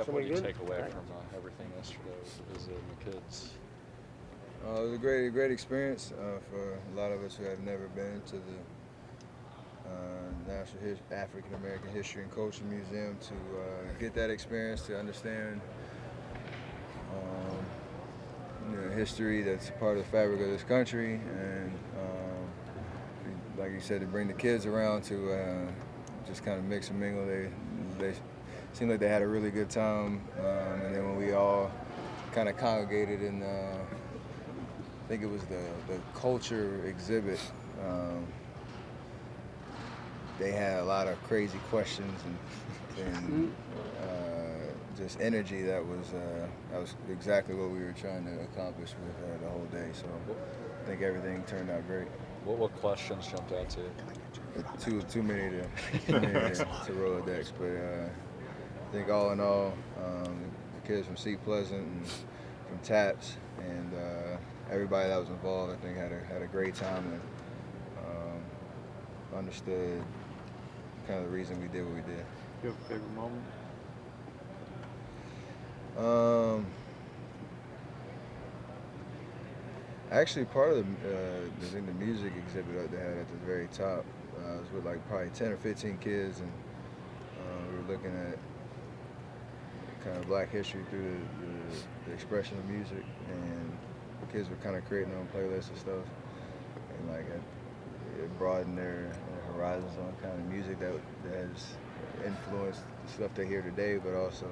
What do you take away from everything yesterday as the kids? It was a great experience for a lot of us who have never been to the National African American History and Culture Museum to get that experience, to understand history that's part of the fabric of this country, and like you said, to bring the kids around to just kind of mix and mingle. They seemed like they had a really good time, and then when we all kind of congregated in, I think it was the culture exhibit, they had a lot of crazy questions and just energy that was exactly what we were trying to accomplish with the whole day. So I think everything turned out great. What questions jumped out to you? Too many to Rolodex, but I think all in all, the kids from Seat Pleasant and from TAPS and everybody that was involved, I think had a great time and understood kind of the reason we did what we did. Your favorite moment? Actually, part of the music exhibit they had at the very top was with like probably 10 or 15 kids, and we were looking at kind of Black history through the expression of music, and the kids were kind of creating their own playlists and stuff, and like it broadened their horizons on kind of music that has influenced the stuff they hear today, but also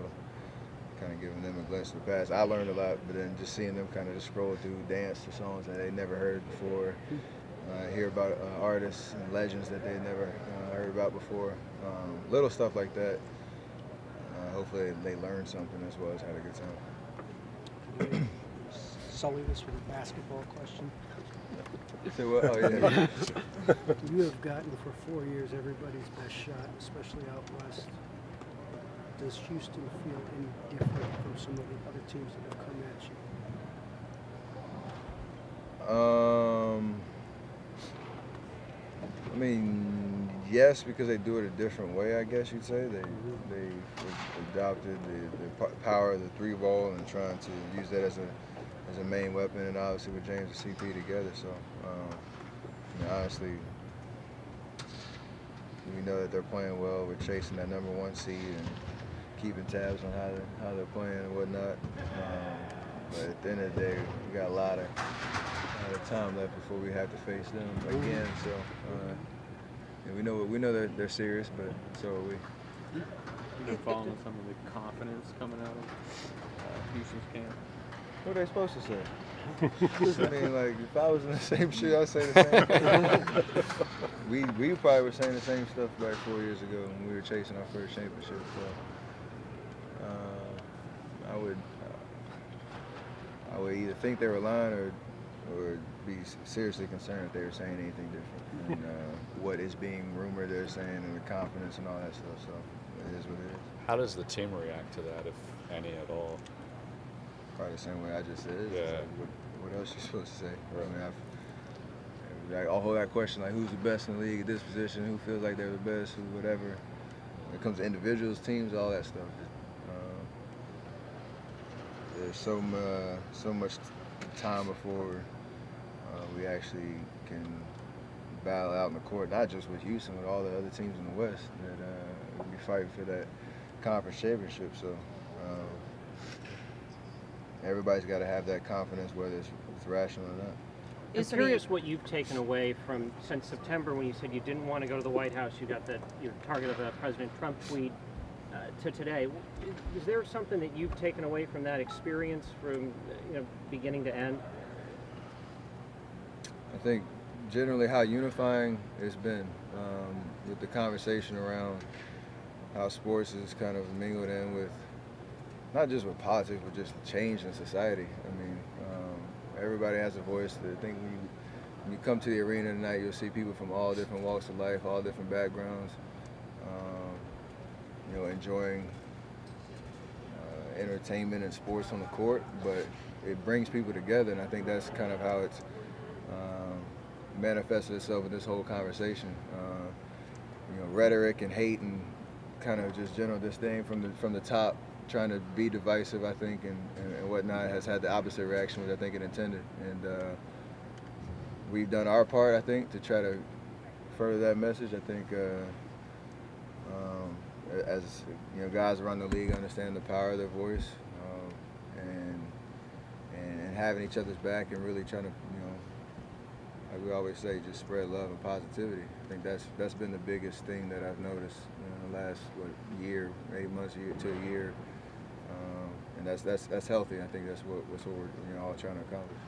kind of giving them a glimpse of the past. I learned a lot, but then just seeing them kind of just scroll through, dance to songs that they never heard before, hear about artists and legends that they never heard about before, little stuff like that. Hopefully they learned something as well as had a good time. Sully this with a basketball question. Say what? Oh yeah. You have gotten for 4 years everybody's best shot, especially out west. Does Houston feel any different from some of the other teams that have come at you? I mean, yes, because they do it a different way, I guess you'd say. They adopted the power of the three ball and trying to use that as a main weapon, and obviously with James and CP together. So, honestly, we know that they're playing well. We're chasing that #1 seed and keeping tabs on how they're playing and whatnot. But at the end of the day, we got a lot of time left before we have to face them again. So we know that they're serious, but so are we. You've been following some of the confidence coming out of Houston's camp. What are they supposed to say? I mean, like, if I was in the same shoe, I'd say the same thing. we probably were saying the same stuff like 4 years ago when we were chasing our first championship. So I would either think they were lying or be seriously concerned if they were saying anything different. And what is being rumored they're saying, and the confidence and all that stuff. So it is what it is. How does the team react to that, if any at all? Probably the same way I just said. Yeah. Like, what else are you supposed to say? Right. I mean, I'll hold that question like, who's the best in the league at this position? Who feels like they're the best? Who, whatever. When it comes to individuals, teams, all that stuff. There's so much time before we actually can battle out in the court, not just with Houston, with all the other teams in the West that we'll be fighting for that conference championship. So everybody's got to have that confidence, whether it's rational or not. I'm curious what you've taken away from since September when you said you didn't want to go to the White House. You got your target of a President Trump tweet to today. Is there something that you've taken away from that experience from beginning to end? I think generally how unifying it's been with the conversation around how sports is kind of mingled in with not just with politics, but just change in society. I mean, everybody has a voice. I think when you come to the arena tonight, you'll see people from all different walks of life, all different backgrounds, enjoying entertainment and sports on the court, but it brings people together, and I think that's kind of how it's manifested itself in this whole conversation. Rhetoric and hate and kind of just general disdain from the top trying to be divisive, I think, and whatnot, has had the opposite reaction, which I think it intended. And we've done our part, I think, to try to further that message. I think as you know, guys around the league understand the power of their voice, and having each other's back and really trying to, you know, like we always say, just spread love and positivity. I think that's been the biggest thing that I've noticed in the last year, 8 months, to a year, and that's healthy. I think that's what we're all trying to accomplish.